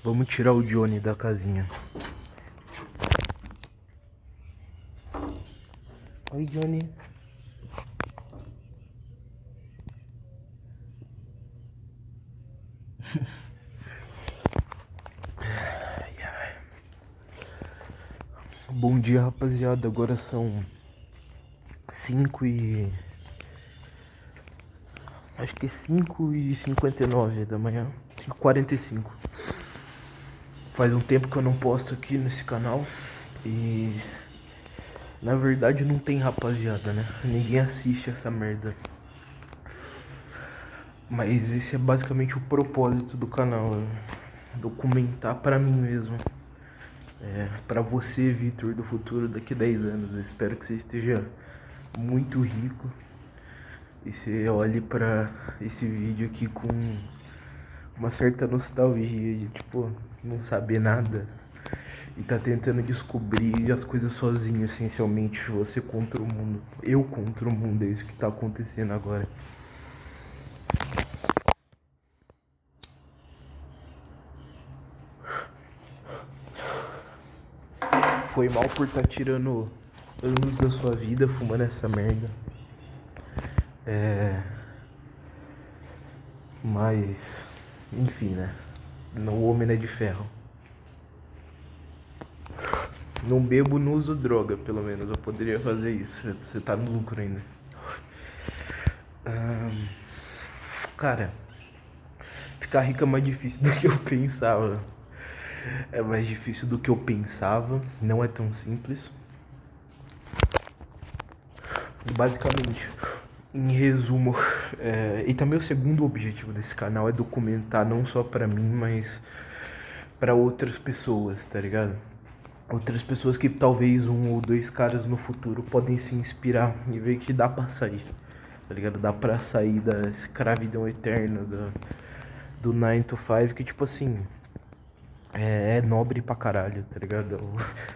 Vamos tirar o Johnny da casinha. Oi, Johnny. Bom dia, rapaziada. Agora são 5 e... Acho que 5h59 da manhã. 5h45. Faz um tempo que eu não posto aqui nesse canal. E... Na verdade não tem rapaziada, né? Ninguém assiste essa merda. Mas esse é basicamente o propósito do canal. Documentar pra mim mesmo. Pra você, Vitor, do futuro, daqui 10 anos. Eu espero que você esteja muito rico. E você olhe pra esse vídeo aqui com uma certa nostalgia de, tipo, não saber nada. E tá tentando descobrir as coisas sozinho, essencialmente. Você contra o mundo. Eu contra o mundo, é isso que tá acontecendo agora. Foi mal por tá tirando anos da sua vida fumando essa merda. Mas, enfim, né? O homem não é de ferro. Não bebo, não uso droga, pelo menos. Eu poderia fazer isso. Você tá no lucro ainda. Cara, ficar rico é mais difícil do que eu pensava. É mais difícil do que eu pensava. Não é tão simples. Basicamente, em resumo, e também o segundo objetivo desse canal é documentar não só pra mim, mas pra outras pessoas, tá ligado? Outras pessoas que talvez um ou dois caras no futuro podem se inspirar e ver que dá pra sair, tá ligado? Dá pra sair da escravidão eterna, do 9 to 5, que tipo assim, é nobre pra caralho, tá ligado?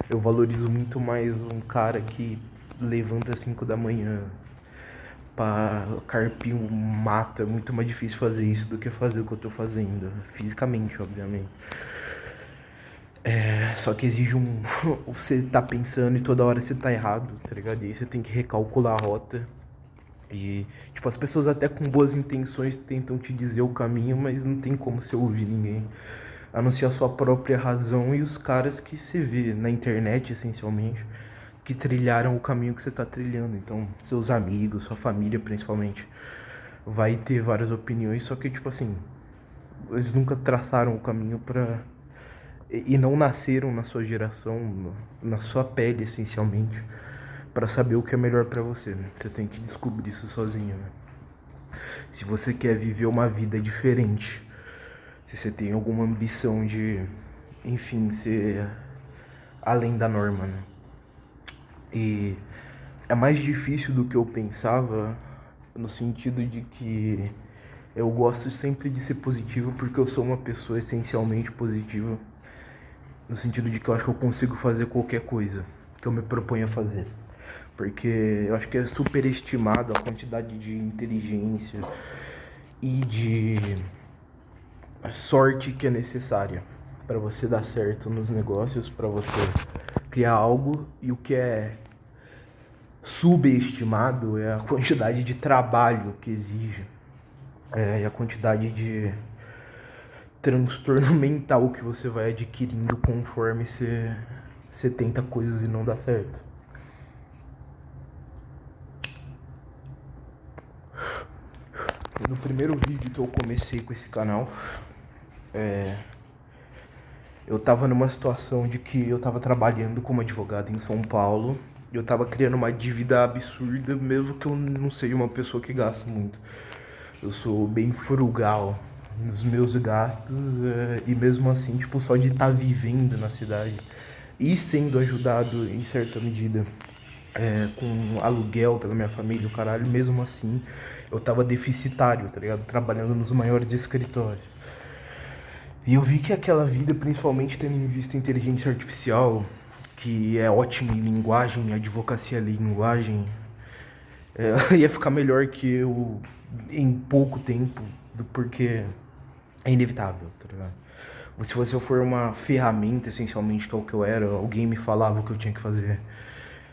Eu valorizo muito mais um cara que levanta às 5 da manhã pra carpir um mato. É muito mais difícil fazer isso do que fazer o que eu tô fazendo, fisicamente, obviamente. Só que exige um... Você tá pensando e toda hora você tá errado, tá ligado? E aí você tem que recalcular a rota. E, tipo, as pessoas até com boas intenções tentam te dizer o caminho, mas não tem como você ouvir ninguém. A não ser a sua própria razão e os caras que você vê na internet, essencialmente, que trilharam o caminho que você tá trilhando. Então, seus amigos, sua família, principalmente, vai ter várias opiniões, só que, tipo assim, eles nunca traçaram o caminho pra... E não nasceram na sua geração, na sua pele, essencialmente, pra saber o que é melhor pra você, né? Você tem que descobrir isso sozinho, né? Se você quer viver uma vida diferente, se você tem alguma ambição de, enfim, ser além da norma, né? E é mais difícil do que eu pensava, no sentido de que eu gosto sempre de ser positivo, porque eu sou uma pessoa essencialmente positiva, no sentido de que eu acho que eu consigo fazer qualquer coisa que eu me proponho a fazer. Porque eu acho que é superestimado a quantidade de inteligência e de sorte que é necessária para você dar certo nos negócios, para você criar algo. E o que é subestimado é a quantidade de trabalho que exige, e a quantidade de transtorno mental que você vai adquirindo conforme você tenta coisas e não dá certo. No primeiro vídeo que eu comecei com esse canal, eu tava numa situação de que eu tava trabalhando como advogado em São Paulo. E eu tava criando uma dívida absurda, mesmo que eu não seja uma pessoa que gasta muito. Eu sou bem frugal nos meus gastos, e mesmo assim, tipo, só de estar vivendo na cidade e sendo ajudado em certa medida com aluguel pela minha família, o caralho, mesmo assim eu tava deficitário, tá ligado? Trabalhando nos maiores escritórios. E eu vi que aquela vida, principalmente tendo em vista a inteligência artificial, que é ótima em linguagem, advocacia é linguagem, ia ficar melhor que eu em pouco tempo, porque é inevitável, tá ligado? Se você for uma ferramenta, essencialmente, que é o que eu era, alguém me falava o que eu tinha que fazer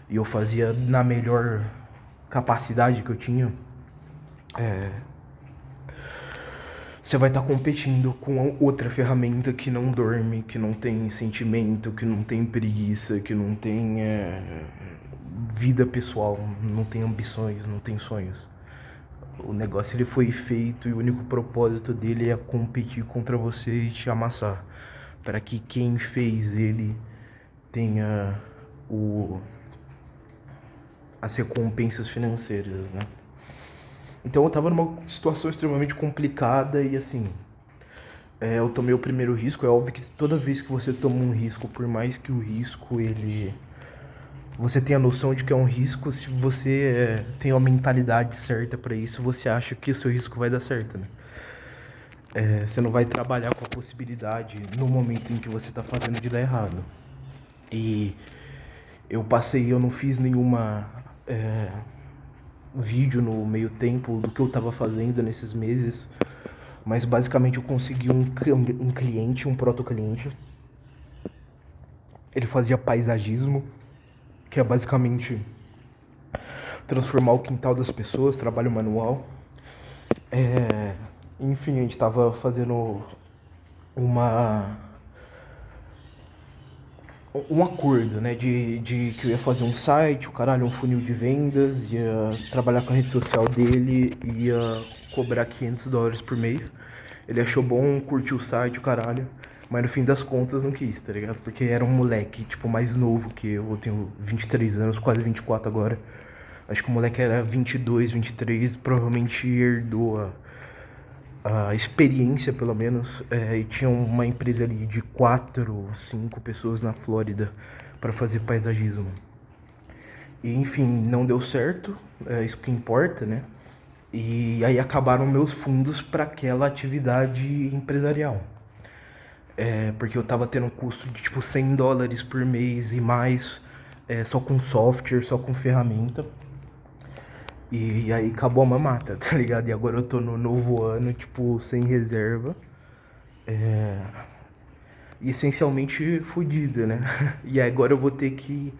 e eu fazia na melhor capacidade que eu tinha, você vai estar competindo com outra ferramenta que não dorme, que não tem sentimento, que não tem preguiça, que não tem vida pessoal, não tem ambições, não tem sonhos. O negócio ele foi feito e o único propósito dele é competir contra você e te amassar, para que quem fez ele tenha as recompensas financeiras, né? Então eu tava numa situação extremamente complicada e assim, eu tomei o primeiro risco. É óbvio que toda vez que você toma um risco, por mais que o risco ele você tenha noção de que é um risco, se você tem uma mentalidade certa para isso, você acha que o seu risco vai dar certo, né? Você não vai trabalhar com a possibilidade no momento em que você tá fazendo de dar errado. E eu não fiz nenhuma vídeo no meio tempo do que eu tava fazendo nesses meses, mas basicamente eu consegui um cliente, um proto-cliente. Ele fazia paisagismo, que é basicamente transformar o quintal das pessoas, trabalho manual. Enfim, a gente tava fazendo um acordo, né, de que eu ia fazer um site, o caralho, um funil de vendas, ia trabalhar com a rede social dele, ia cobrar $500 por mês. Ele achou bom, curtiu o site, o caralho, mas no fim das contas não quis, tá ligado? Porque era um moleque, tipo, mais novo que eu tenho 23 anos, quase 24 agora. Acho que o moleque era 22, 23, provavelmente herdou a experiência, pelo menos, e tinha uma empresa ali de 4, 5 pessoas na Flórida para fazer paisagismo. E, enfim, não deu certo, isso que importa, né? E aí acabaram meus fundos para aquela atividade empresarial. Porque eu tava tendo um custo de tipo $100 por mês e mais, só com software, só com ferramenta. E aí acabou a mamata, tá ligado? E agora eu tô no novo ano, tipo, sem reserva. E essencialmente fodida, né? E agora eu vou ter que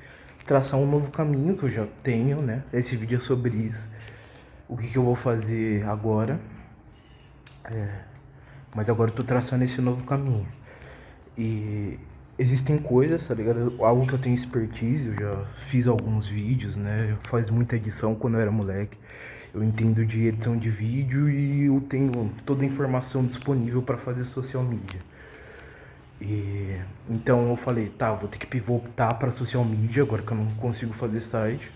traçar um novo caminho que eu já tenho, né? Esse vídeo é sobre isso. O que eu vou fazer agora. Mas agora eu tô traçando esse novo caminho. E existem coisas, tá ligado? Algo que eu tenho expertise, eu já fiz alguns vídeos, né? Eu faz muita edição quando eu era moleque. Eu entendo de edição de vídeo e eu tenho toda a informação disponível para fazer social media. E então eu falei, tá, vou ter que pivotar para social media agora que eu não consigo fazer site.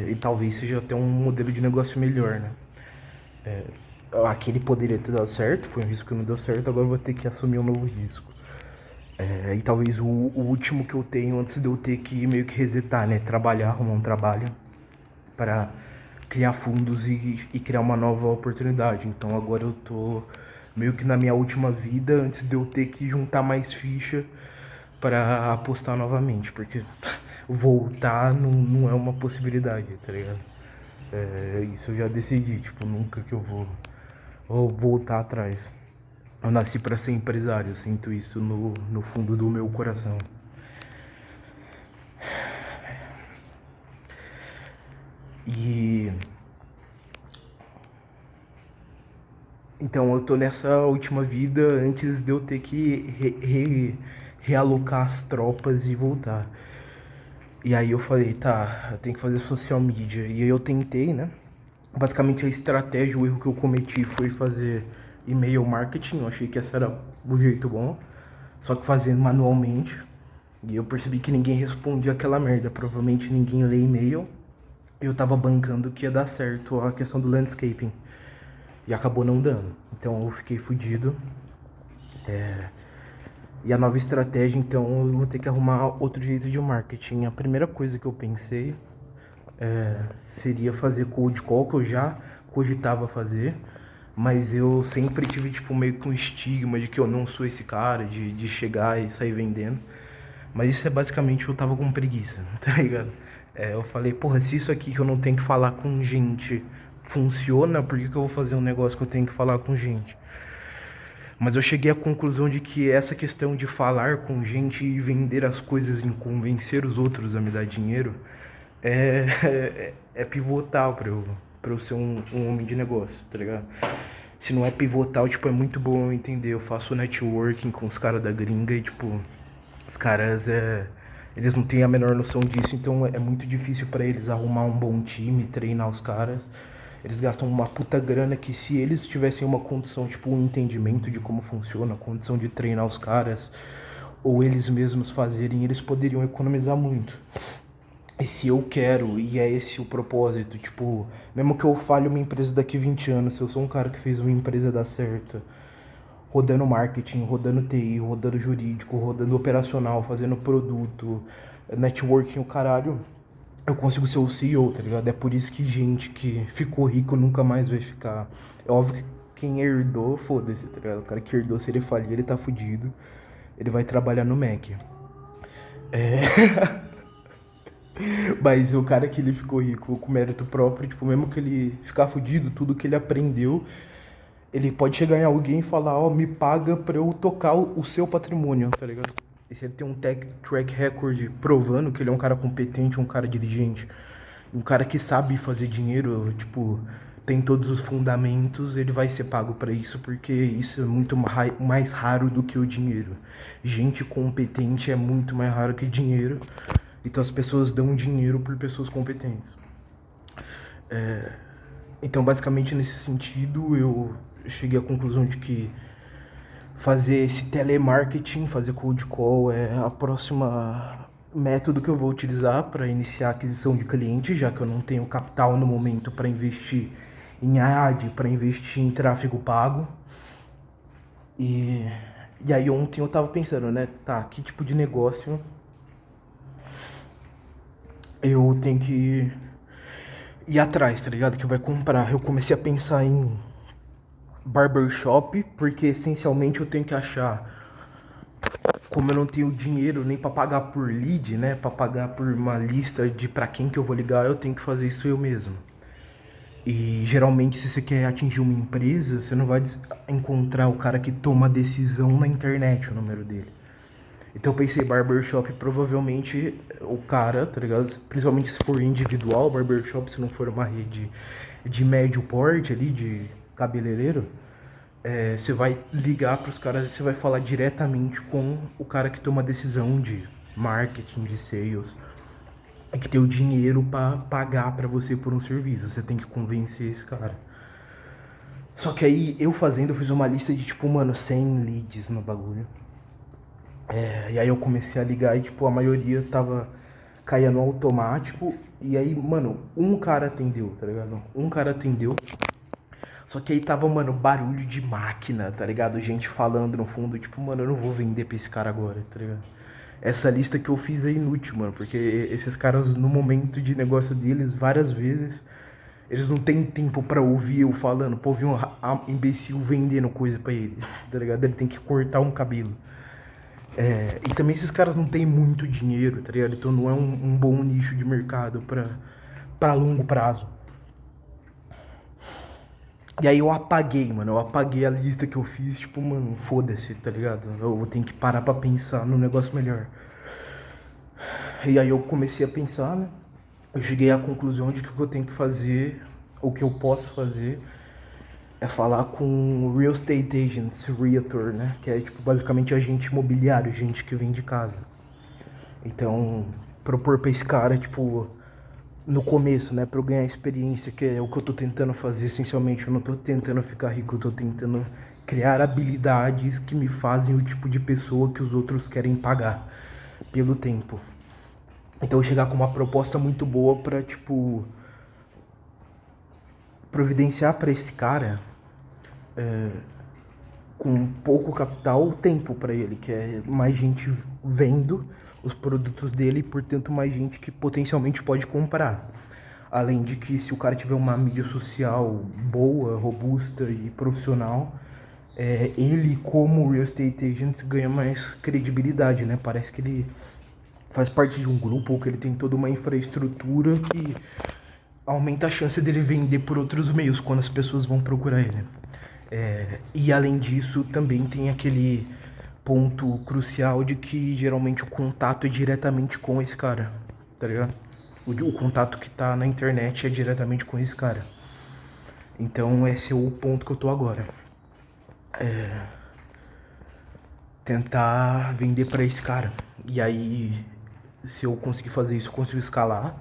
E talvez seja até um modelo de negócio melhor, né? Aquele poderia ter dado certo, foi um risco que não deu certo, agora eu vou ter que assumir um novo risco. E talvez o último que eu tenho antes de eu ter que meio que resetar, né? Trabalhar, arrumar um trabalho para criar fundos e criar uma nova oportunidade. Então agora eu tô meio que na minha última vida antes de eu ter que juntar mais ficha para apostar novamente, porque voltar não é uma possibilidade, tá ligado? Isso eu já decidi, tipo, nunca que eu vou voltar atrás. Eu nasci para ser empresário, eu sinto isso no fundo do meu coração. E então eu tô nessa última vida antes de eu ter que realocar as tropas e voltar. E aí eu falei, tá, eu tenho que fazer social media. E aí eu tentei, né? Basicamente a estratégia, o erro que eu cometi foi fazer e-mail marketing. Eu achei que esse era o jeito bom. Só que fazendo manualmente. E eu percebi que ninguém respondia aquela merda. Provavelmente ninguém lê e-mail. Eu tava bancando que ia dar certo a questão do landscaping. E acabou não dando. Então eu fiquei fudido. E a nova estratégia, então, eu vou ter que arrumar outro jeito de marketing. A primeira coisa que eu pensei seria fazer cold call, que eu já cogitava fazer, mas eu sempre tive, tipo, meio que um estigma de que eu não sou esse cara, de chegar e sair vendendo. Mas isso é basicamente eu tava com preguiça, tá ligado? Eu falei, porra, se isso aqui que eu não tenho que falar com gente funciona, por que eu vou fazer um negócio que eu tenho que falar com gente? Mas eu cheguei à conclusão de que essa questão de falar com gente e vender as coisas e convencer os outros a me dar dinheiro é pivotal pra eu ser um homem de negócios, tá ligado? Se não é pivotal, tipo, é muito bom eu entender. Eu faço networking com os caras da gringa e, tipo, os caras eles não têm a menor noção disso, então é muito difícil pra eles arrumar um bom time, treinar os caras. Eles gastam uma puta grana que se eles tivessem uma condição, tipo, um entendimento de como funciona, a condição de treinar os caras, ou eles mesmos fazerem, eles poderiam economizar muito. E se eu quero, e é esse o propósito, tipo, mesmo que eu falhe uma empresa daqui 20 anos, se eu sou um cara que fez uma empresa dar certo, rodando marketing, rodando TI, rodando jurídico, rodando operacional, fazendo produto, networking, o caralho, eu consigo ser o CEO, tá ligado? É por isso que gente que ficou rico nunca mais vai ficar. É óbvio que quem herdou, foda-se, tá ligado? O cara que herdou, se ele falir, ele tá fudido. Ele vai trabalhar no Mac. É... Mas o cara que ele ficou rico com mérito próprio, tipo, mesmo que ele ficar fudido, tudo que ele aprendeu, ele pode chegar em alguém e falar, ó, me paga pra eu tocar o seu patrimônio, tá ligado? E se ele tem um track record provando que ele é um cara competente, um cara diligente, um cara que sabe fazer dinheiro, tipo, tem todos os fundamentos, ele vai ser pago pra isso, porque isso é muito mais raro do que o dinheiro. Gente competente é muito mais raro que dinheiro, então as pessoas dão dinheiro por pessoas competentes. Então, basicamente, nesse sentido, eu cheguei à conclusão de que fazer esse telemarketing, fazer cold call é a próxima método que eu vou utilizar para iniciar a aquisição de clientes, já que eu não tenho capital no momento para investir em ad, para investir em tráfego pago. E aí ontem eu tava pensando, né, tá, que tipo de negócio eu tenho que ir atrás, tá ligado? Que vai comprar. Eu comecei a pensar em barbershop, porque essencialmente eu tenho que achar, como eu não tenho dinheiro nem para pagar por lead, né, para pagar por uma lista de para quem que eu vou ligar, eu tenho que fazer isso eu mesmo. E geralmente se você quer atingir uma empresa, você não vai encontrar o cara que toma a decisão na internet, o número dele. Então eu pensei, barbershop, provavelmente o cara, tá ligado? Principalmente se for individual, barbershop, se não for uma rede de médio porte ali, de cabeleireiro, você vai ligar para os caras e você vai falar diretamente com o cara que toma a decisão de marketing, de sales, que tem o dinheiro para pagar para você por um serviço. Você tem que convencer esse cara. Só que aí eu fiz uma lista de tipo, mano, 100 leads no bagulho. E aí eu comecei a ligar e tipo, a maioria caía no automático. E aí, mano, um cara atendeu, tá ligado? Um cara atendeu. Só que aí tava, mano, barulho de máquina, tá ligado? Gente falando no fundo, tipo, mano, eu não vou vender pra esse cara agora, tá ligado? Essa lista que eu fiz é inútil, mano, porque esses caras, no momento de negócio deles, várias vezes, eles não têm tempo pra ouvir eu falando, pra ouvir um imbecil vendendo coisa pra eles, tá ligado? Ele tem que cortar um cabelo. E também esses caras não têm muito dinheiro, tá ligado? Então não é um bom nicho de mercado pra longo prazo. E aí eu apaguei, mano. Eu apaguei a lista que eu fiz, tipo, mano, foda-se, tá ligado? Eu tenho que parar pra pensar no negócio melhor. E aí eu comecei a pensar, né? Eu cheguei à conclusão de que o que eu tenho que fazer, o que eu posso fazer, é falar com real estate agents, realtor, né? Que é, tipo, basicamente agente imobiliário, gente que vende casa. Então, propor pra esse cara, tipo, no começo, né, pra eu ganhar experiência, que é o que eu tô tentando fazer essencialmente. Eu não tô tentando ficar rico, eu tô tentando criar habilidades que me fazem o tipo de pessoa que os outros querem pagar pelo tempo. Então chegar com uma proposta muito boa pra, tipo, providenciar pra esse cara, com pouco capital, tempo pra ele, que é mais gente vendo os produtos dele e, portanto, mais gente que potencialmente pode comprar. Além de que, se o cara tiver uma mídia social boa, robusta e profissional, ele, como real estate agent, ganha mais credibilidade, né? Parece que ele faz parte de um grupo ou que ele tem toda uma infraestrutura que aumenta a chance dele vender por outros meios quando as pessoas vão procurar ele. E além disso, também tem aquele ponto crucial de que geralmente o contato é diretamente com esse cara, tá ligado? O contato que tá na internet é diretamente com esse cara. Então esse é o ponto que eu tô agora. Tentar vender pra esse cara. E aí, se eu conseguir fazer isso, eu consigo escalar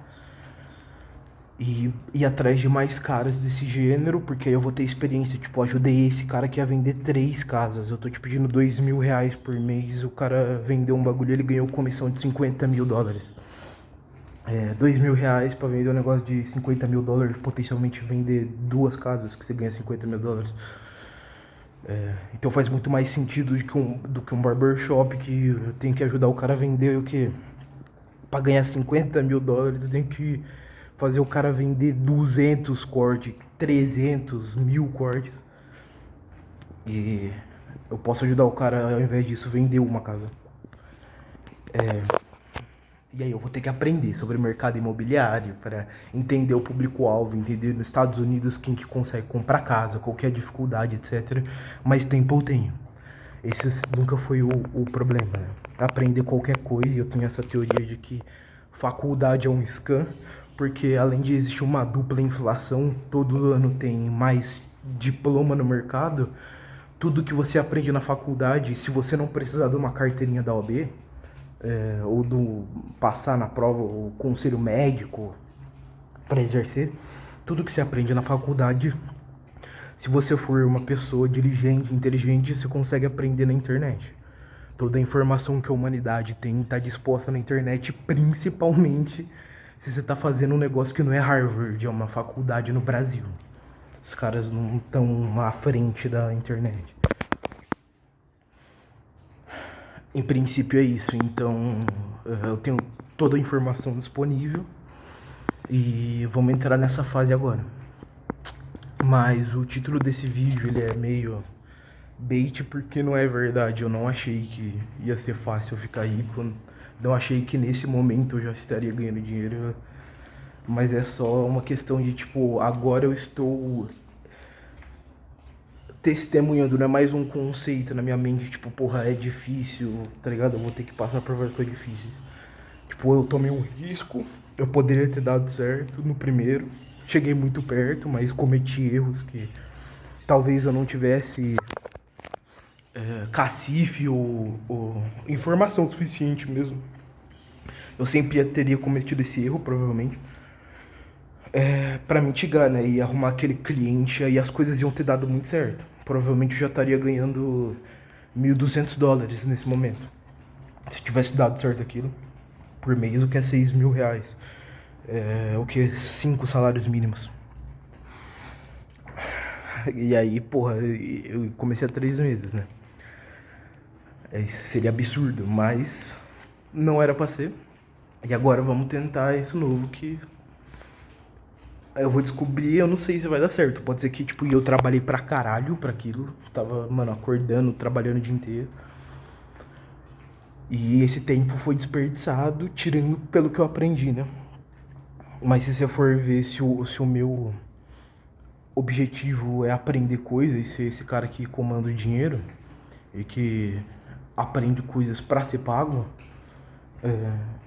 e ir atrás de mais caras desse gênero, porque aí eu vou ter experiência. Tipo, ajudei esse cara que ia vender 3 casas. Eu tô te pedindo R$ 2.000 por mês. O cara vendeu um bagulho, ele ganhou comissão de US$ 50.000. R$ 2.000 pra vender um negócio de US$ 50.000, potencialmente vender 2 casas que você ganha US$ 50.000. Então faz muito mais sentido do que um barbershop que tem que ajudar o cara a vender o que? Pra ganhar US$ 50.000, eu tenho que fazer o cara vender 200 cortes, 300, 1.000 cortes. E eu posso ajudar o cara, ao invés disso, vender uma casa. E aí eu vou ter que aprender sobre o mercado imobiliário para entender o público-alvo, entender nos Estados Unidos quem que consegue comprar casa, qual que é a dificuldade, etc. Mas tempo eu tenho. Esse nunca foi o problema, né? Aprender qualquer coisa, e eu tenho essa teoria de que faculdade é um scam, porque além de existir uma dupla inflação, todo ano tem mais diploma no mercado, tudo que você aprende na faculdade, se você não precisar de uma carteirinha da OAB, ou do passar na prova o conselho médico para exercer, tudo que você aprende na faculdade, se você for uma pessoa diligente, inteligente, você consegue aprender na internet. Toda a informação que a humanidade tem está disposta na internet, principalmente se você está fazendo um negócio que não é Harvard, é uma faculdade no Brasil. Os caras não estão à frente da internet. Em princípio é isso, então eu tenho toda a informação disponível e vamos entrar nessa fase agora. Mas o título desse vídeo ele é meio bait porque não é verdade. Eu não achei que ia ser fácil ficar rico. Não achei que nesse momento eu já estaria ganhando dinheiro. Mas é só uma questão de tipo, agora eu estou testemunhando, não é mais um conceito na minha mente, tipo, porra, é difícil, tá ligado? Eu vou ter que passar por várias coisas difíceis. Tipo, eu tomei um risco, eu poderia ter dado certo no primeiro. Cheguei muito perto, mas cometi erros que talvez eu não tivesse cacife ou informação suficiente mesmo. Eu sempre teria cometido esse erro, provavelmente, para mitigar, né? E arrumar aquele cliente, aí as coisas iam ter dado muito certo. Provavelmente eu já estaria ganhando US$ 1.200 nesse momento. Se tivesse dado certo aquilo, por mês, o que é R$ 6.000. O que é 5 salários mínimos. E aí, porra, eu comecei há 3 meses, né? Isso seria absurdo, mas não era pra ser. E agora vamos tentar isso novo que eu vou descobrir, eu não sei se vai dar certo. Pode ser que, tipo, eu trabalhei pra caralho pra aquilo. Tava, mano, acordando, trabalhando o dia inteiro. E esse tempo foi desperdiçado, tirando pelo que eu aprendi, né? Mas se você for ver se o meu objetivo é aprender coisas e ser esse cara que comanda o dinheiro e que aprende coisas pra ser pago,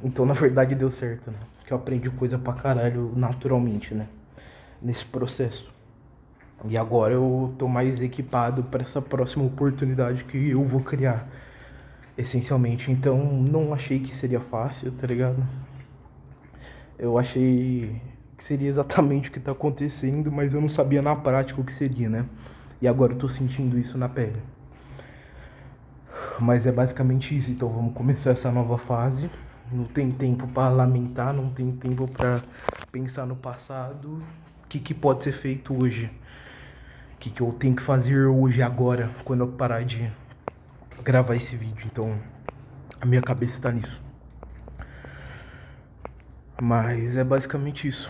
então na verdade deu certo, né? Porque eu aprendi coisa pra caralho naturalmente, né? Nesse processo. E agora eu tô mais equipado para essa próxima oportunidade que eu vou criar, essencialmente. Então não achei que seria fácil, tá ligado? Eu achei que seria exatamente o que tá acontecendo, mas eu não sabia na prática o que seria, né? E agora eu tô sentindo isso na pele. Mas é basicamente isso, então vamos começar essa nova fase. Não tem tempo para lamentar, não tem tempo para pensar no passado. O que pode ser feito hoje? O que eu tenho que fazer hoje, agora, quando eu parar de gravar esse vídeo? Então, a minha cabeça tá nisso. Mas é basicamente isso.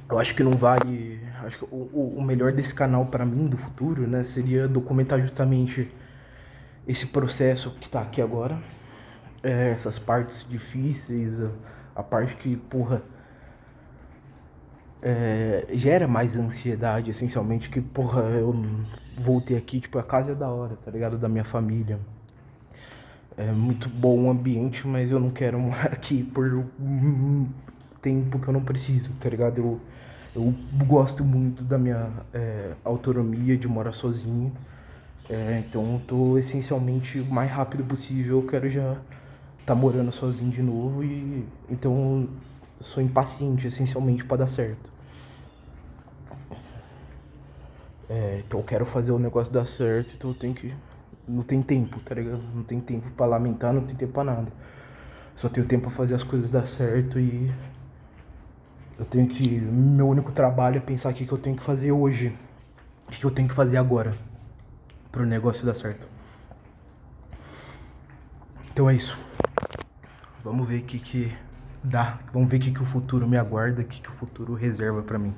Eu acho que não vale. Acho que o melhor desse canal pra mim do futuro, né, seria documentar justamente esse processo que tá aqui agora. Essas partes difíceis, a parte que, porra, gera mais ansiedade, essencialmente, que, porra, eu voltei aqui, tipo, a casa é da hora, tá ligado? Da minha família. É muito bom o ambiente, mas eu não quero morar aqui por um tempo que eu não preciso, tá ligado? Eu gosto muito da minha autonomia de morar sozinho. Então eu tô essencialmente o mais rápido possível, eu quero já tá morando sozinho de novo e então eu sou impaciente essencialmente para dar certo. Então eu quero fazer o negócio dar certo, então eu tenho que. Não tem tempo, tá ligado? Não tem tempo pra lamentar, não tem tempo pra nada. Só tenho tempo pra fazer as coisas dar certo e eu tenho que. Meu único trabalho é pensar o que eu tenho que fazer hoje. O que eu tenho que fazer agora pro negócio dar certo. Então é isso. Vamos ver o que dá. Vamos ver o que o futuro me aguarda, o que o futuro reserva pra mim.